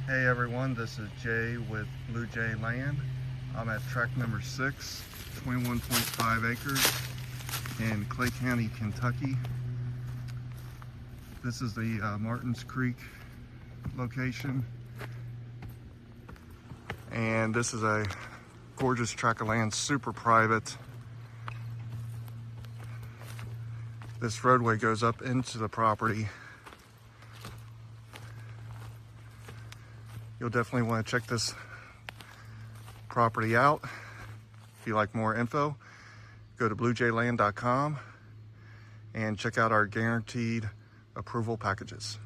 Hey everyone, this is Jay with Blue Jay Land. I'm at tract number 6, 21.5 acres in Clay County, Kentucky. This is the Martins Creek location. And this is a gorgeous tract of land, super private. This roadway goes up into the property. You'll definitely want to check this property out. If you like more info, go to bluejayland.com and check out our guaranteed approval packages.